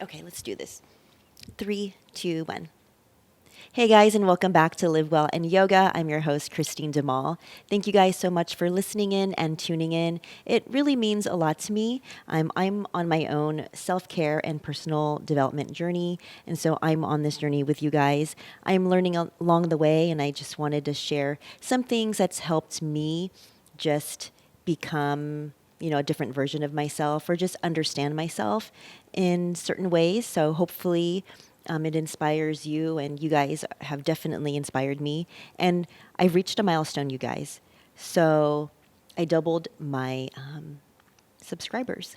Okay, let's do this. Three, two, one. Hey guys, and welcome back to Live Well and Yoga. I'm your host, Christine Demal. Thank you guys so much for listening in and tuning in. It really means a lot to me. I'm on my own self care and personal development journey, and so I'm on this journey with you guys. I'm learning along the way, and I just wanted to share some things that's helped me just become a different version of myself or just understand myself in certain ways. So hopefully it inspires you, and you guys have definitely inspired me. And I've reached a milestone, you guys. So I doubled my subscribers.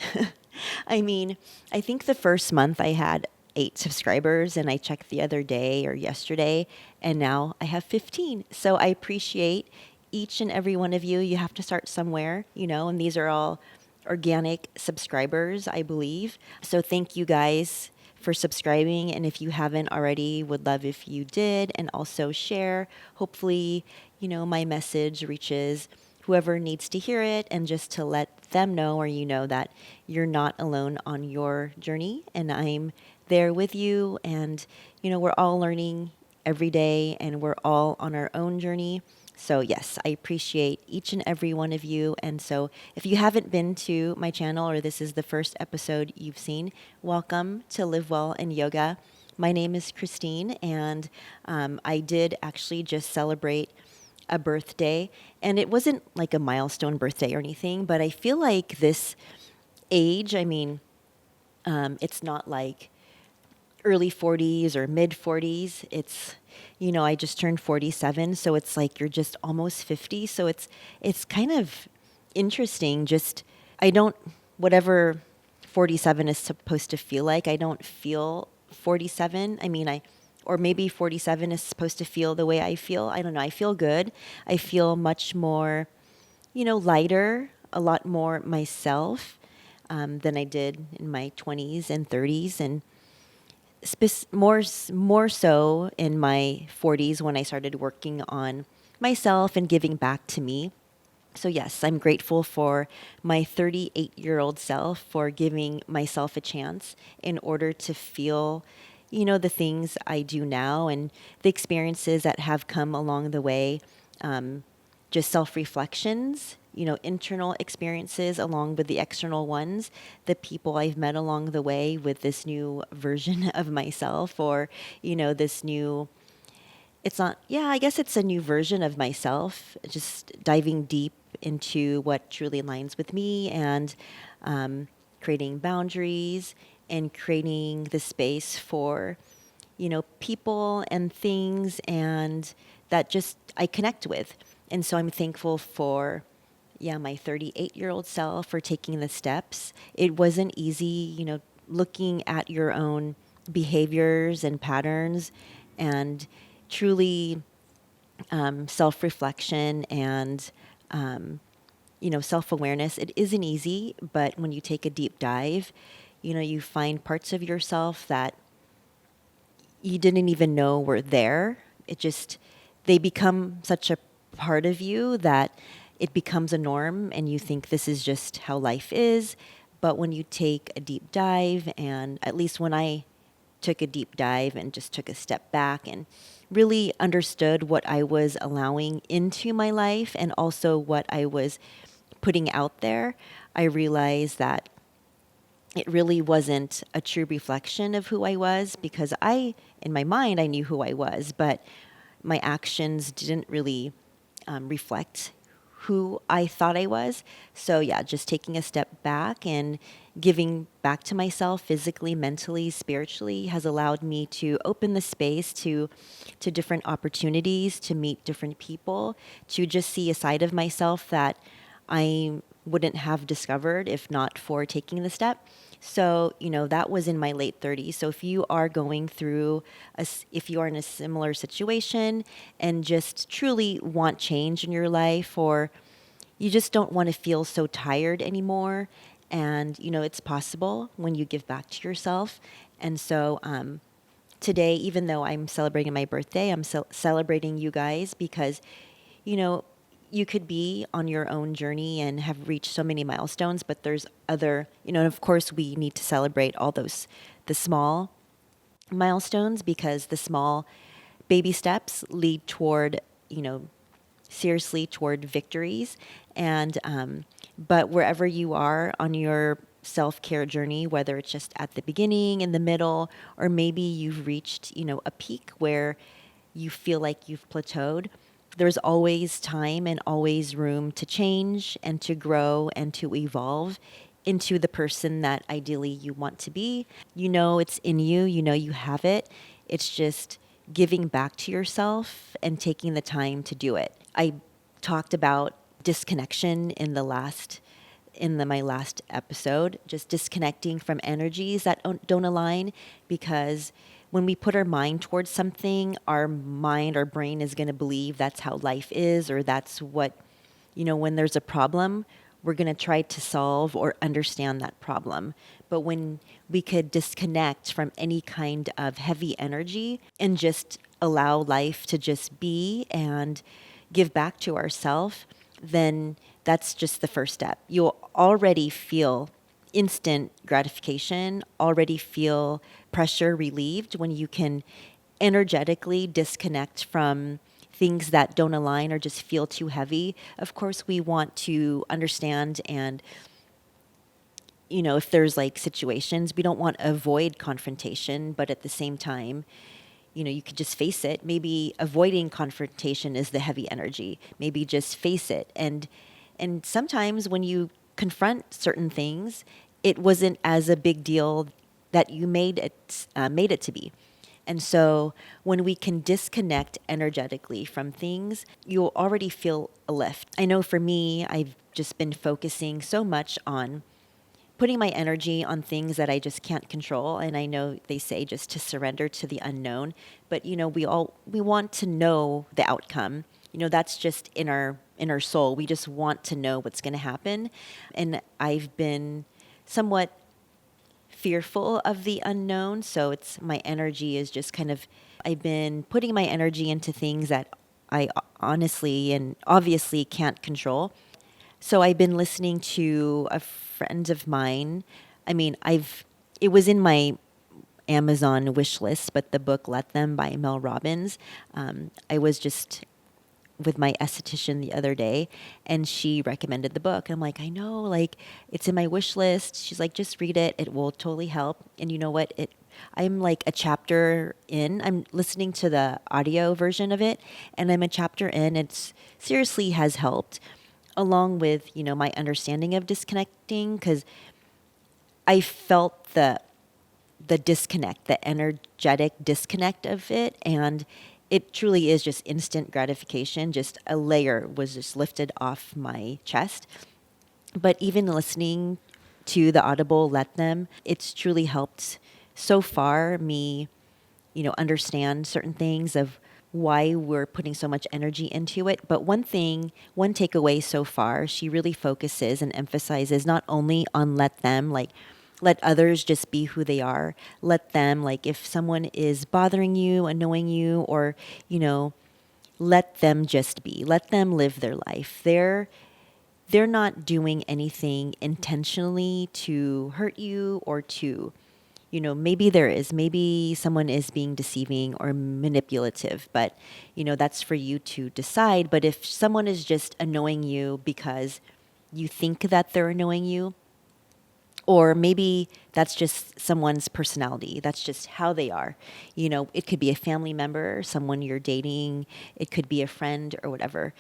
I mean, I think the first month I had 8 subscribers, and I checked the other day or yesterday, and now I have 15. So I appreciate each and every one of you. You have to start somewhere, and these are all organic subscribers, I believe. So thank you guys for subscribing. And if you haven't already, would love if you did, and also share. Hopefully, my message reaches whoever needs to hear it, and just to let them know, or that you're not alone on your journey, and I'm there with you. And we're all learning every day, and we're all on our own journey. So yes, I appreciate each and every one of you. And so if you haven't been to my channel, or this is the first episode you've seen, welcome to Live Well and Yoga. My name is Christine, and I did actually just celebrate a birthday, and it wasn't like a milestone birthday or anything, but I feel like this age, it's not like early 40s or mid 40s. It's, I just turned 47, so it's like you're just almost 50. So it's kind of interesting. Just I don't whatever 47 is supposed to feel like. I don't feel 47. Or maybe 47 is supposed to feel the way I feel. I don't know. I feel good. I feel much more, lighter, a lot more myself than I did in my 20s and 30s, and more so in my 40s, when I started working on myself and giving back to me. So yes, I'm grateful for my 38-year-old self for giving myself a chance in order to feel, the things I do now, and the experiences that have come along the way. Just self reflections, internal experiences along with the external ones, the people I've met along the way with this new version of myself, or, this new, it's not, yeah, I guess it's a new version of myself, just diving deep into what truly aligns with me, and creating boundaries, and creating the space for, people and things, and that just I connect with. And so I'm thankful for, yeah, my 38-year-old self for taking the steps. It wasn't easy, looking at your own behaviors and patterns, and truly self reflection, and self awareness. It isn't easy, but when you take a deep dive, you find parts of yourself that you didn't even know were there. It just, they become such a part of you that it becomes a norm, and you think this is just how life is. But when you take a deep dive, and at least when I took a deep dive and just took a step back and really understood what I was allowing into my life, and also what I was putting out there, I realized that it really wasn't a true reflection of who I was, because in my mind, I knew who I was, but my actions didn't really reflect who I thought I was. So, yeah, just taking a step back and giving back to myself physically, mentally, spiritually has allowed me to open the space to different opportunities, to meet different people, to just see a side of myself that I wouldn't have discovered if not for taking the step. So, that was in my late 30s. So if you are going through, if you are in a similar situation and just truly want change in your life, or you just don't want to feel so tired anymore, and, it's possible when you give back to yourself. And so, today, even though I'm celebrating my birthday, I'm celebrating you guys, because, you know, you could be on your own journey and have reached so many milestones, but there's other, and of course we need to celebrate all the small milestones, because the small baby steps lead toward, you know, seriously toward victories. And but wherever you are on your self-care journey, whether it's just at the beginning, in the middle, or maybe you've reached, you know, a peak where you feel like you've plateaued, there's always time and always room to change and to grow and to evolve into the person that ideally you want to be. You know it's in you, you know you have it. It's just giving back to yourself and taking the time to do it. I talked about disconnection in my last episode, just disconnecting from energies that don't align, because when we put our mind towards something, our brain is going to believe that's how life is, or that's what, you know, when there's a problem, we're going to try to solve or understand that problem. But when we could disconnect from any kind of heavy energy and just allow life to just be and give back to ourselves, then that's just the first step. You'll already feel instant gratification, already feel pressure relieved when you can energetically disconnect from things that don't align or just feel too heavy. Of course, we want to understand, and you know, if there's like situations, we don't want to avoid confrontation, but at the same time, you know, you could just face it. Maybe avoiding confrontation is the heavy energy. Maybe just face it. And sometimes when you confront certain things, it wasn't as a big deal that you made it to be. And so when we can disconnect energetically from things, you'll already feel a lift. I know for me, I've just been focusing so much on putting my energy on things that I just can't control. And I know they say just to surrender to the unknown, but you know, we want to know the outcome. You know, that's just in our soul. We just want to know what's going to happen. And I've been somewhat fearful of the unknown, so it's my energy is just kind of, I've been putting my energy into things that I honestly and obviously can't control. So I've been listening to a friend of mine. I mean, it was in my Amazon wish list, but the book Let Them by Mel Robbins. I was just with my esthetician the other day, and she recommended the book. I'm like, I know, like it's in my wish list. She's like, just read it. It will totally help. And you know what? I'm like a chapter in. I'm listening to the audio version of it, and I'm a chapter in. It's seriously has helped, along with, you know, my understanding of disconnecting, because I felt the disconnect, the energetic disconnect of it. And it truly is just instant gratification. Just a layer was just lifted off my chest. But even listening to the Audible Let Them, it's truly helped so far me, you know, understand certain things of why we're putting so much energy into it. But one takeaway so far, she really focuses and emphasizes not only on let them, like let others just be who they are. Let them, like if someone is bothering you, annoying you, or, you know, let them just be. Let them live their life. They're not doing anything intentionally to hurt you or to, you know, maybe there is, maybe someone is being deceiving or manipulative, but, you know, that's for you to decide. But if someone is just annoying you because you think that they're annoying you, or maybe that's just someone's personality. That's just how they are. You know, it could be a family member, someone you're dating, it could be a friend or whatever.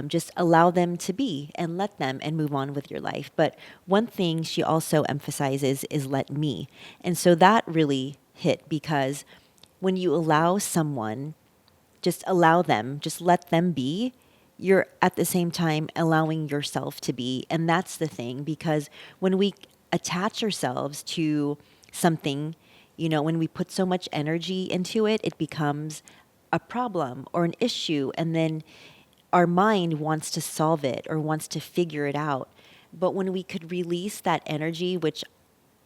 Just allow them to be and let them and move on with your life. But one thing she also emphasizes is let me. And so that really hit, because when you allow someone, just allow them, just let them be, you're at the same time allowing yourself to be. And that's the thing, because when we attach ourselves to something, you know, when we put so much energy into it, it becomes a problem or an issue. And then our mind wants to solve it or wants to figure it out. But when we could release that energy, which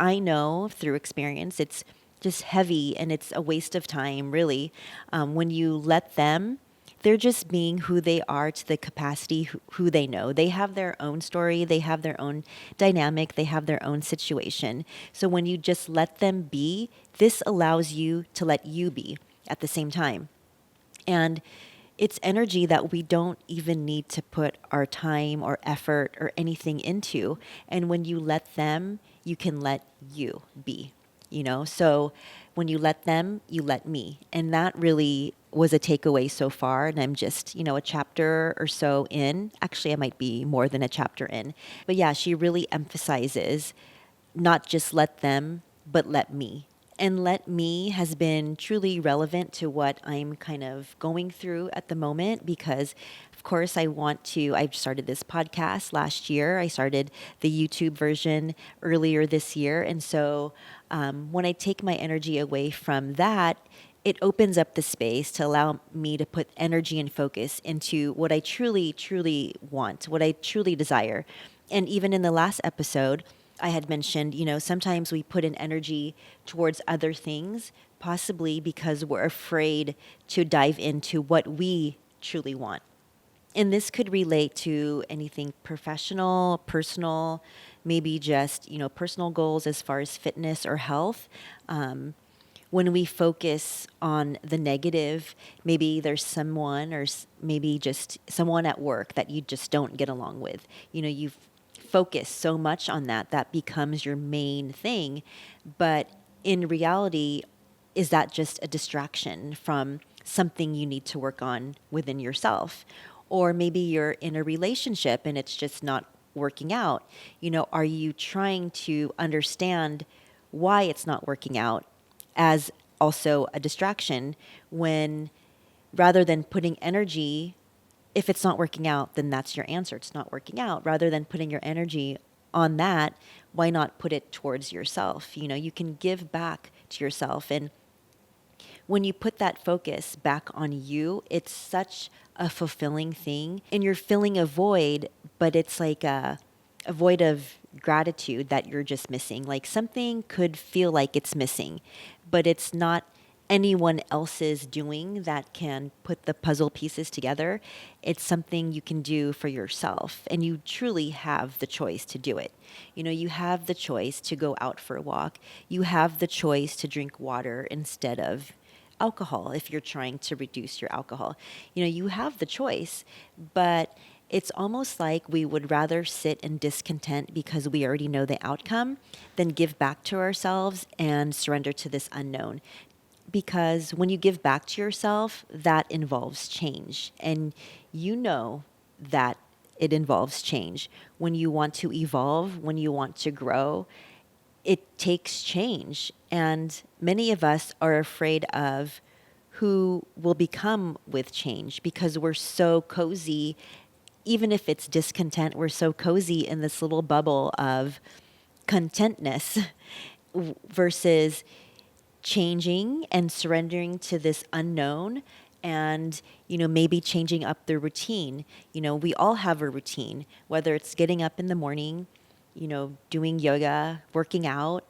I know through experience, it's just heavy and it's a waste of time, really. When you let them, they're just being who they are to the capacity who they know. They have their own story, they have their own dynamic, they have their own situation. So when you just let them be, this allows you to let you be at the same time. And it's energy that we don't even need to put our time or effort or anything into. And when you let them, you can let you be, you know? So when you let them, you let me. And that really was a takeaway so far. And I'm just, a chapter or so in. Actually, I might be more than a chapter in. But yeah, she really emphasizes not just let them, but let me. And let me has been truly relevant to what I'm kind of going through at the moment because, of course, I've started this podcast last year. I started the YouTube version earlier this year. And so when I take my energy away from that, it opens up the space to allow me to put energy and focus into what I truly, truly want, what I truly desire. And even in the last episode, I had mentioned, sometimes we put in energy towards other things, possibly because we're afraid to dive into what we truly want. And this could relate to anything professional, personal, maybe just, personal goals as far as fitness or health. When we focus on the negative, maybe there's someone or maybe just someone at work that you just don't get along with. You've focused so much on that becomes your main thing. But in reality, is that just a distraction from something you need to work on within yourself? Or maybe you're in a relationship and it's just not working out. Are you trying to understand why it's not working out as also a distraction when rather than putting energy, if it's not working out, then that's your answer. It's not working out. Rather than putting your energy on that, why not put it towards yourself? You can give back to yourself. And when you put that focus back on you, it's such a fulfilling thing. And you're filling a void, but it's like a void of gratitude that you're just missing. Like something could feel like it's missing, but it's not anyone else's doing that can put the puzzle pieces together. It's something you can do for yourself, and you truly have the choice to do it. You have the choice to go out for a walk. You have the choice to drink water instead of alcohol if you're trying to reduce your alcohol. You have the choice, but it's almost like we would rather sit in discontent because we already know the outcome than give back to ourselves and surrender to this unknown. Because when you give back to yourself, that involves change. And you know that it involves change. When you want to evolve, when you want to grow, it takes change. And many of us are afraid of who will become with change because we're so cozy. Even if it's discontent, we're so cozy in this little bubble of contentness versus changing and surrendering to this unknown and maybe changing up the routine. We all have a routine, whether it's getting up in the morning, doing yoga, working out,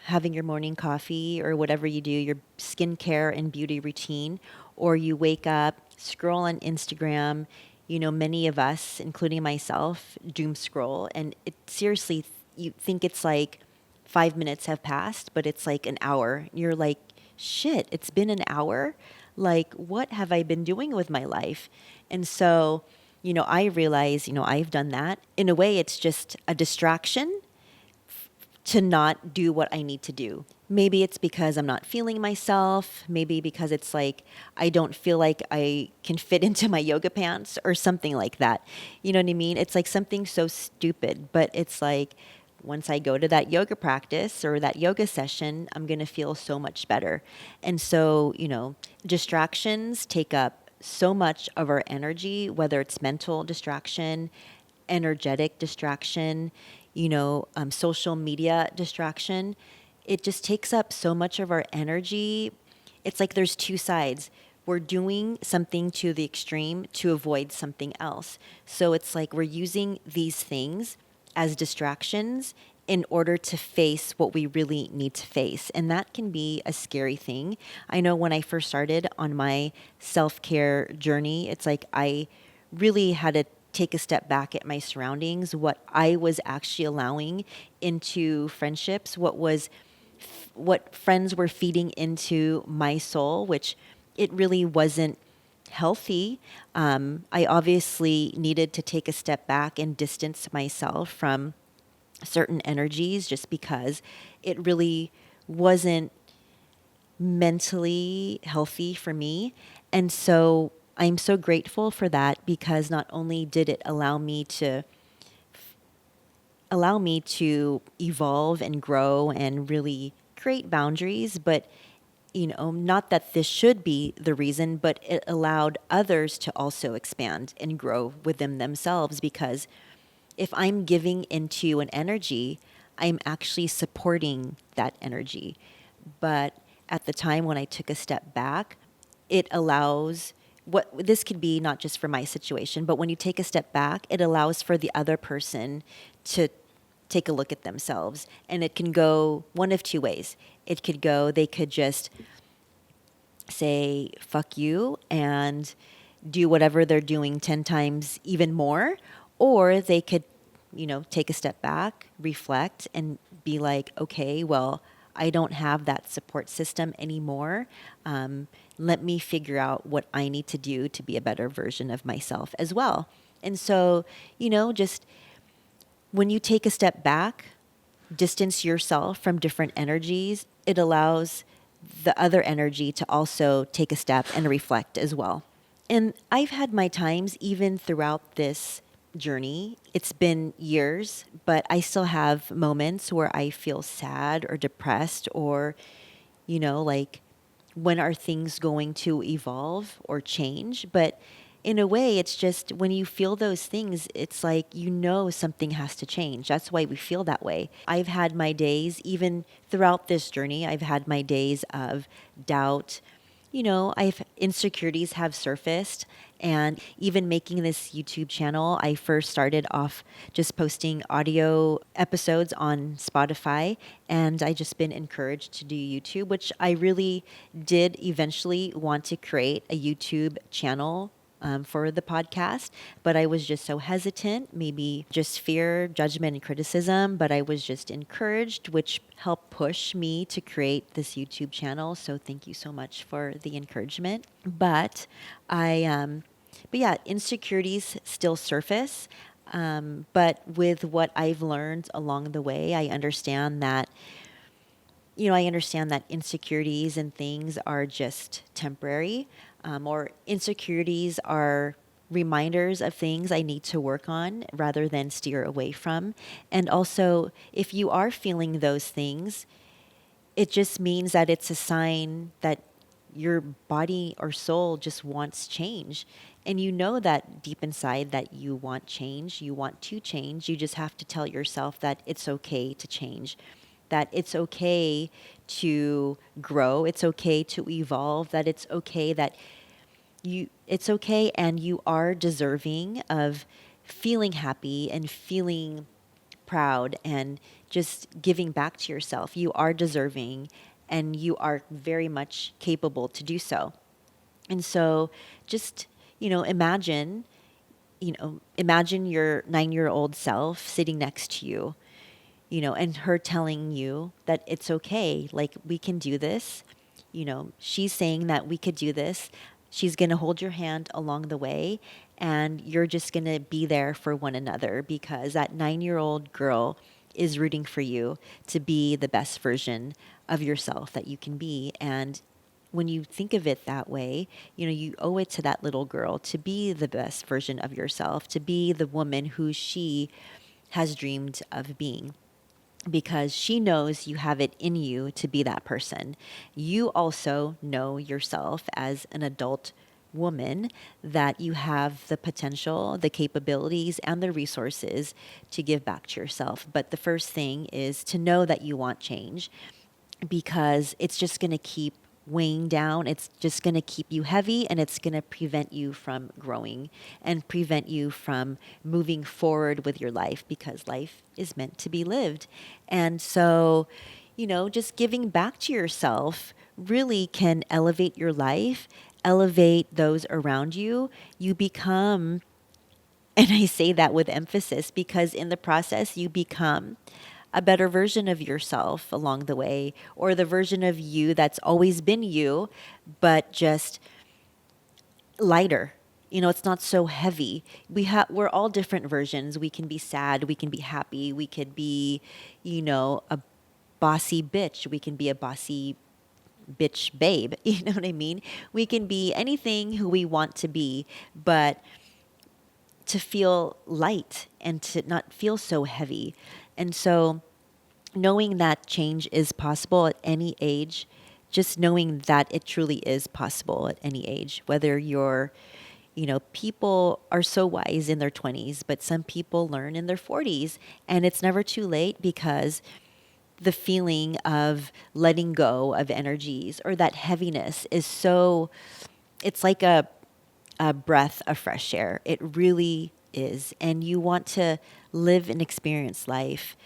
having your morning coffee or whatever you do, your skincare and beauty routine, or you wake up, scroll on Instagram. Many of us, including myself, doom scroll, and it seriously, you think it's like 5 minutes have passed, but it's like an hour. You're like, shit, it's been an hour? Like, what have I been doing with my life? And so, I realize, I've done that. In a way, it's just a distraction to not do what I need to do. Maybe it's because I'm not feeling myself. Maybe because it's like I don't feel like I can fit into my yoga pants or something like that. You know what I mean? It's like something so stupid, but it's like once I go to that yoga practice or that yoga session, I'm going to feel so much better. And so, distractions take up so much of our energy, whether it's mental distraction, energetic distraction, social media distraction. It just takes up so much of our energy. It's like there's two sides. We're doing something to the extreme to avoid something else. So it's like we're using these things as distractions in order to face what we really need to face. And that can be a scary thing. I know when I first started on my self care journey, it's like I really had to take a step back at my surroundings, what I was actually allowing into friendships, what friends were feeding into my soul, which it really wasn't healthy. I obviously needed to take a step back and distance myself from certain energies just because it really wasn't mentally healthy for me. And so I'm so grateful for that because not only did it allow me to evolve and grow and really create boundaries, but not that this should be the reason, but it allowed others to also expand and grow within themselves because if I'm giving into an energy, I'm actually supporting that energy. But at the time when I took a step back, it allows what this could be not just for my situation, but when you take a step back, it allows for the other person to take a look at themselves. And it can go one of two ways. It could go, they could just say, fuck you, and do whatever they're doing 10 times even more. Or they could, take a step back, reflect, and be like, okay, well, I don't have that support system anymore. Let me figure out what I need to do to be a better version of myself as well. And so, just when you take a step back, distance yourself from different energies, it allows the other energy to also take a step and reflect as well. And I've had my times even throughout this journey. It's been years, but I still have moments where I feel sad or depressed or, like, when are things going to evolve or change? But in a way, it's just when you feel those things, it's like something has to change. That's why we feel that way. I've had my days, even throughout this journey, I've had my days of doubt. I've insecurities have surfaced, and even making this YouTube channel, I first started off just posting audio episodes on Spotify, and I just been encouraged to do YouTube, which I really did eventually want to create a YouTube channel for the podcast, but I was just so hesitant, maybe just fear, judgment, and criticism. But I was just encouraged, which helped push me to create this YouTube channel. So thank you so much for the encouragement. But yeah, insecurities still surface. But with what I've learned along the way, I understand that insecurities and things are just temporary, or insecurities are reminders of things I need to work on rather than steer away from. And also, if you are feeling those things, it just means that it's a sign that your body or soul just wants change. And you know that deep inside that you want change, you want to change. You just have to tell yourself that it's okay to change, that it's okay to grow, it's okay to evolve, that it's okay and you are deserving of feeling happy and feeling proud and just giving back to yourself. You are deserving and you are very much capable to do so. And so just, imagine your 9-year-old self sitting next to you, and her telling you that it's okay, like we can do this. She's saying that we could do this. She's going to hold your hand along the way, and you're just going to be there for one another because that 9-year-old girl is rooting for you to be the best version of yourself that you can be. And when you think of it that way, you owe it to that little girl to be the best version of yourself, to be the woman who she has dreamed of being, because she knows you have it in you to be that person. You also know yourself as an adult woman that you have the potential, the capabilities, and the resources to give back to yourself. But the first thing is to know that you want change, because it's just going to keep weighing down. It's just going to keep you heavy, and it's going to prevent you from growing and prevent you from moving forward with your life, because life is meant to be lived. And so, just giving back to yourself really can elevate your life, elevate those around you. You become, and I say that with emphasis because in the process, you become a better version of yourself along the way, or the version of you that's always been you, but just lighter. It's not so heavy. We're all different versions. We can be sad, we can be happy, we could be, a bossy bitch, we can be a bossy bitch babe. You know what I mean? We can be anything who we want to be, but to feel light and to not feel so heavy. And so knowing that change is possible at any age, just knowing that it truly is possible at any age, whether you're, people are so wise in their 20s, but some people learn in their 40s, and it's never too late, because the feeling of letting go of energies or that heaviness is so, it's like a breath of fresh air. It really is. And you want to live and experience life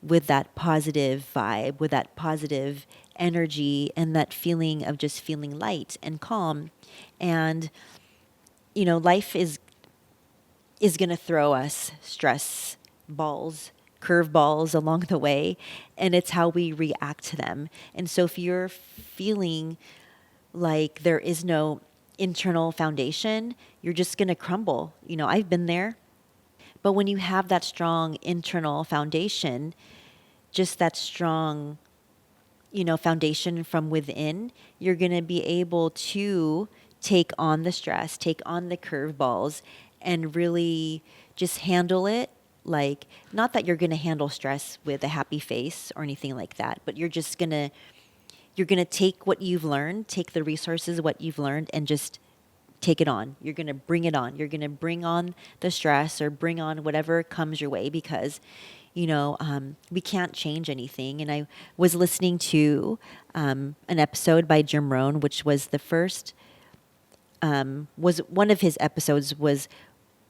with that positive vibe, with that positive energy, and that feeling of just feeling light and calm. And, life is going to throw us stress balls, curveballs along the way, and it's how we react to them. And so if you're feeling like there is no internal foundation, you're just going to crumble. I've been there. But when you have that strong internal foundation, just that strong, foundation from within, you're going to be able to take on the stress, take on the curveballs, and really just handle it. Like, not that you're going to handle stress with a happy face or anything like that, but you're going to take what you've learned, take the resources, what you've learned, and just take it on. You're going to bring it on. You're going to bring on the stress or bring on whatever comes your way, because, we can't change anything. And I was listening to an episode by Jim Rohn, which was the first, was one of his episodes, was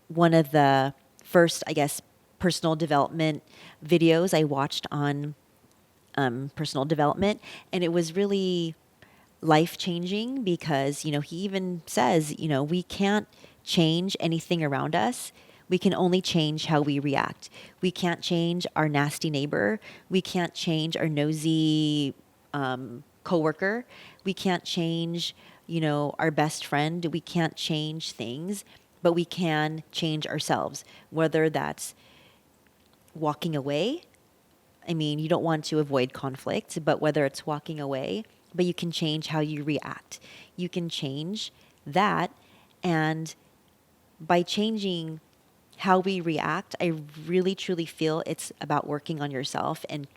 one of the first, I guess, personal development videos I watched on personal development. And it was really life changing, because, he even says, we can't change anything around us. We can only change how we react. We can't change our nasty neighbor. We can't change our nosy coworker. We can't change, our best friend. We can't change things, but we can change ourselves, whether that's walking away. I mean, you don't want to avoid conflict, but whether it's walking away, but you can change how you react. You can change that. And by changing how we react, I really truly feel it's about working on yourself and,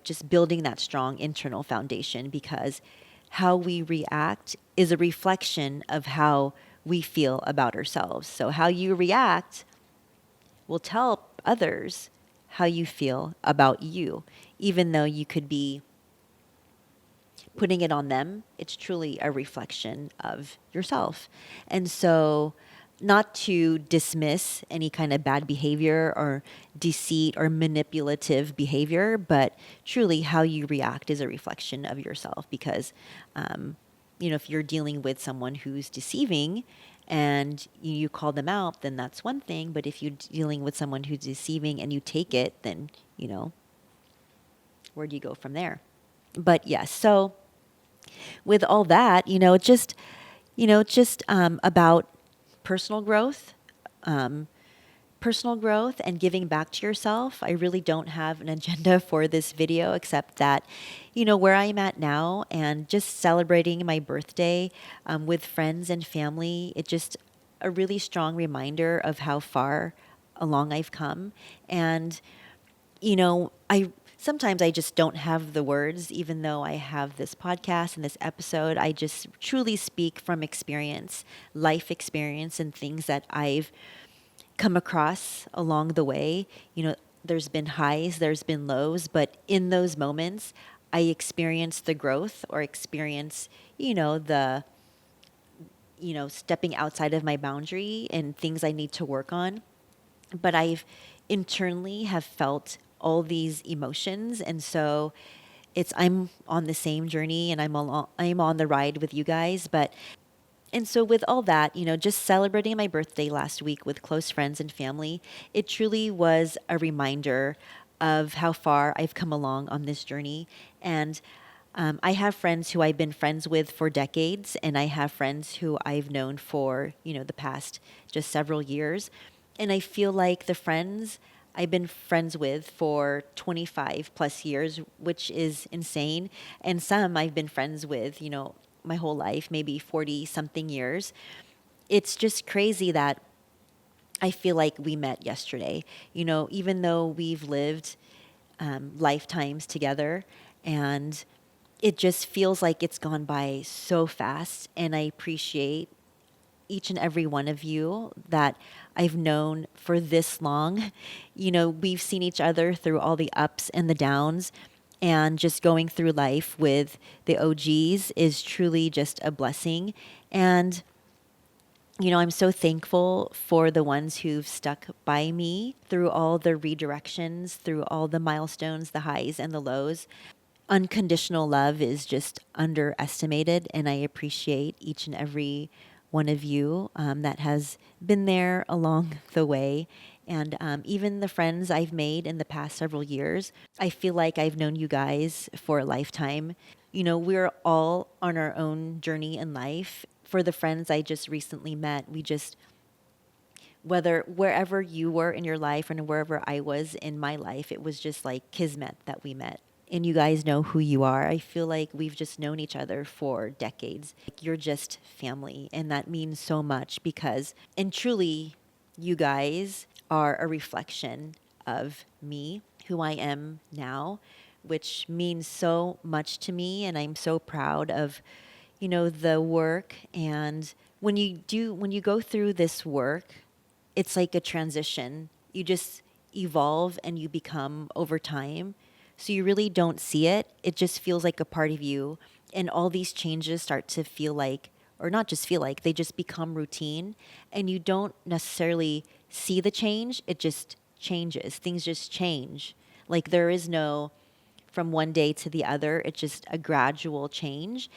just building that strong internal foundation, because how we react is a reflection of how we feel about ourselves. So how you react will tell others how you feel about you, even though you could be putting it on them. It's truly a reflection of yourself. And so, not to dismiss any kind of bad behavior or deceit or manipulative behavior, but truly how you react is a reflection of yourself. Because, if you're dealing with someone who's deceiving and you call them out, then that's one thing. But if you're dealing with someone who's deceiving and you take it, then, where do you go from there? But yes, so with all that, it's just about personal growth, and giving back to yourself. I really don't have an agenda for this video, except that, where I'm at now, and just celebrating my birthday with friends and family. It's just a really strong reminder of how far along I've come. And, I sometimes I just don't have the words, even though I have this podcast and this episode. I just truly speak from experience, life experience, and things that I've come across along the way. There's been highs, there's been lows, but in those moments, I experience the growth or experience, you know, the, stepping outside of my boundary and things I need to work on. But I've internally have felt all these emotions. And so I'm on the same journey and I'm on the ride with you guys. And so, with all that, just celebrating my birthday last week with close friends and family, it truly was a reminder of how far I've come along on this journey. And I have friends who I've been friends with for decades, and I have friends who I've known for, the past just several years. And I feel like the friends I've been friends with for 25 plus years, which is insane. And some I've been friends with, my whole life, maybe 40 something years. It's just crazy that I feel like we met yesterday. Even though we've lived lifetimes together, and it just feels like it's gone by so fast. And I appreciate each and every one of you that I've known for this long. We've seen each other through all the ups and the downs, and just going through life with the OGs is truly just a blessing. And I'm so thankful for the ones who've stuck by me through all the redirections, through all the milestones, the highs and the lows. Unconditional love is just underestimated, and I appreciate each and every one of you that has been there along the way. And even the friends I've made in the past several years, I feel like I've known you guys for a lifetime. We're all on our own journey in life. For the friends I just recently met, we just, whether wherever you were in your life and wherever I was in my life, it was just like kismet that we met. And you guys know who you are. I feel like we've just known each other for decades. Like, you're just family, and that means so much because, and truly, you guys are a reflection of me, who I am now, which means so much to me. And I'm so proud of, the work. And when you go through this work, it's like a transition. You just evolve and you become over time. So you really don't see it. It just feels like a part of you. And all these changes start to feel like, or not just feel like, they just become routine. And you don't necessarily see the change, it just changes. Things just change. Like, there is no from one day to the other, it's just a gradual change.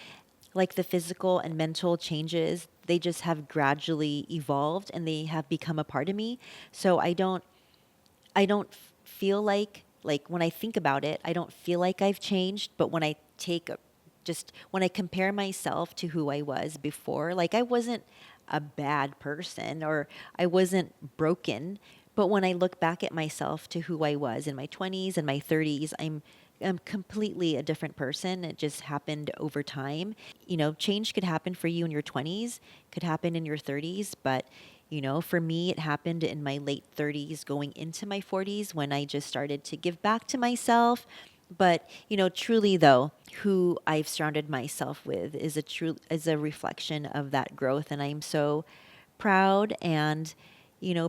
Like, the physical and mental changes, they just have gradually evolved and they have become a part of me. So I don't feel like when I think about it, I don't feel like I've changed, but when I just when I compare myself to who I was before, like, I wasn't a bad person or I wasn't broken, but when I look back at myself to who I was in my 20s and my 30s, I'm completely a different person. It just happened over time. Change could happen for you in your 20s, could happen in your 30s, but for me, it happened in my late 30s, going into my 40s when I just started to give back to myself. But, truly though, who I've surrounded myself with is a reflection of that growth. And I'm so proud and,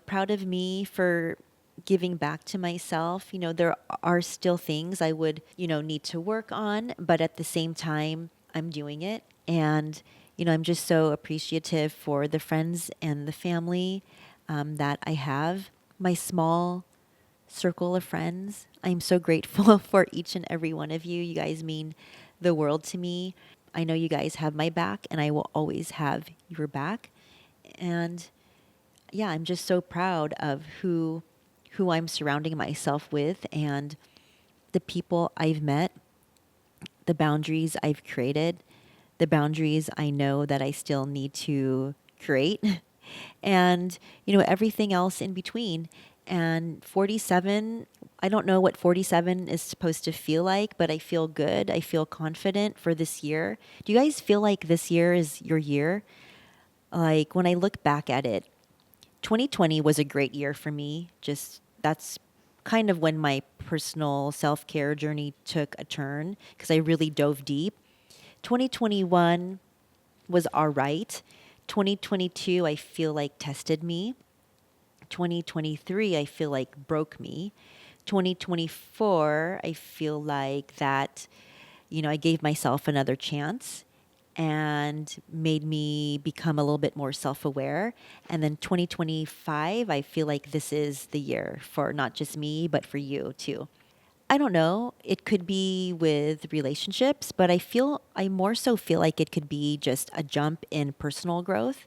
proud of me for giving back to myself. There are still things I would, need to work on, but at the same time, I'm doing it. And, I'm just so appreciative for the friends and the family that I have, my small circle of friends. I'm so grateful for each and every one of you. You guys mean the world to me. I know you guys have my back, and I will always have your back. And yeah, I'm just so proud of who I'm surrounding myself with and the people I've met, the boundaries I've created, the boundaries I know that I still need to create, and everything else in between. And 47, I don't know what 47 is supposed to feel like, but I feel good. I feel confident for this year. Do you guys feel like this year is your year? Like, when I look back at it, 2020 was a great year for me. Just that's kind of when my personal self care journey took a turn because I really dove deep. 2021 was all right. 2022, I feel like tested me. 2023, I feel like broke me. 2024, I feel like that I gave myself another chance and made me become a little bit more self aware. And then 2025, I feel like this is the year for not just me, but for you too. I don't know. It could be with relationships, but I more so feel like it could be just a jump in personal growth,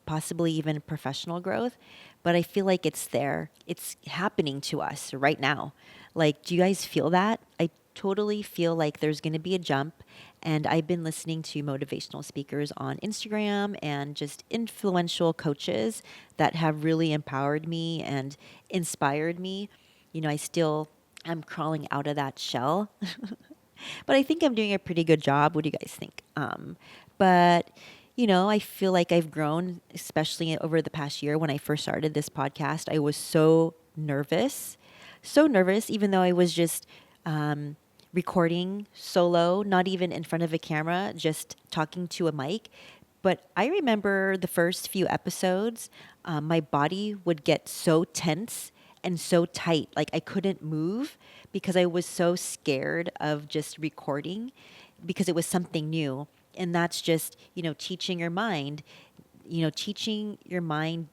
possibly even professional growth. But I feel like it's there. It's happening to us right now. Like, do you guys feel that? I totally feel like there's going to be a jump. And I've been listening to motivational speakers on Instagram and just influential coaches that have really empowered me and inspired me. I still I'm crawling out of that shell, but I think I'm doing a pretty good job. What do you guys think? But I feel like I've grown, especially over the past year. When I first started this podcast, I was so nervous, even though I was just recording solo, not even in front of a camera, just talking to a mic. But I remember the first few episodes, my body would get so tense and so tight. Like I couldn't move because I was so scared of just recording because it was something new. And that's just, teaching your mind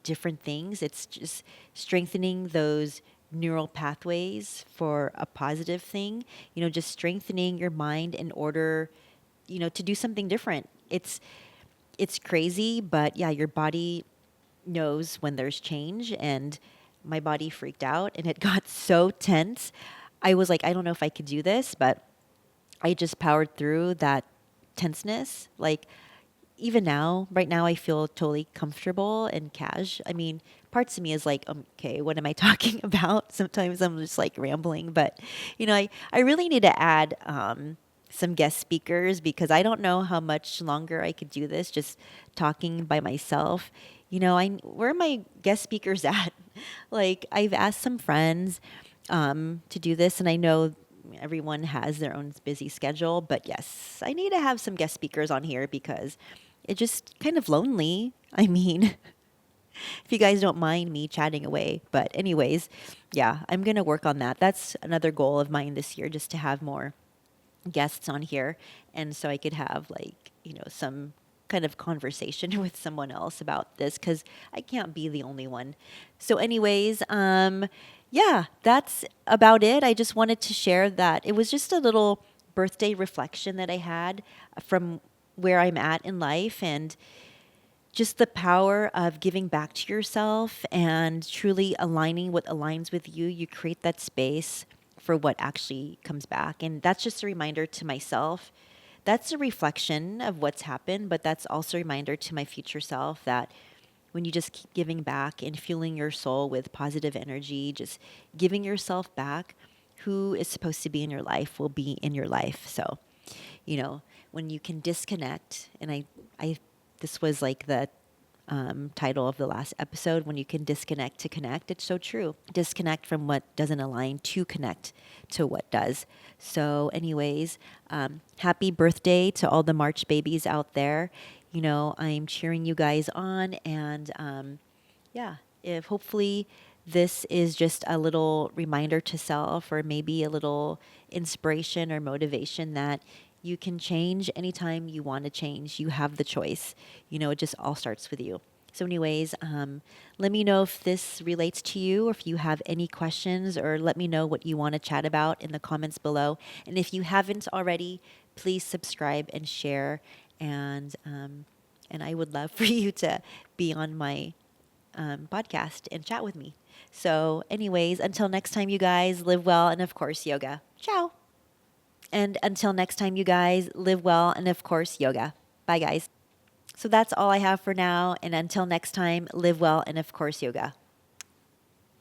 different things. It's just strengthening those neural pathways for a positive thing, just strengthening your mind in order, to do something different. It's crazy, but yeah, your body knows when there's change. And my body freaked out and it got so tense. I was like, I don't know if I could do this, but I just powered through that tenseness. Like, even now, right now, I feel totally comfortable and cash. I mean, parts of me is like, okay, what am I talking about? Sometimes I'm just like rambling, but I really need to add some guest speakers because I don't know how much longer I could do this just talking by myself. Where are my guest speakers at? Like, I've asked some friends to do this, and I know everyone has their own busy schedule, but yes, I need to have some guest speakers on here because it's just kind of lonely. I mean, if you guys don't mind me chatting away. But, anyways, yeah, I'm going to work on that. That's another goal of mine this year, just to have more guests on here. And so I could have, like, some kind of conversation with someone else about this because I can't be the only one. So, anyways, yeah, that's about it. I just wanted to share that it was just a little birthday reflection that I had from where I'm at in life and just the power of giving back to yourself and truly aligning what aligns with you. You create that space for what actually comes back. And that's just a reminder to myself. That's a reflection of what's happened, but that's also a reminder to my future self that when you just keep giving back and fueling your soul with positive energy, just giving yourself back, who is supposed to be in your life will be in your life. So, when you can disconnect, and this was like the title of the last episode, when you can disconnect to connect. It's so true. Disconnect from what doesn't align to connect to what does. So, anyways, happy birthday to all the March babies out there. I'm cheering you guys on. And yeah, if hopefully this is just a little reminder to self or maybe a little inspiration or motivation that you can change anytime you want to change. You have the choice. It just all starts with you. So, anyways, let me know if this relates to you or if you have any questions, or let me know what you want to chat about in the comments below. And if you haven't already, please subscribe and share. And I would love for you to be on my podcast and chat with me. So, anyways, until next time, you guys, live well and, of course, yoga. Ciao. And until next time, you guys, live well and, of course, yoga. Bye, guys. So that's all I have for now. And until next time, live well and, of course, yoga.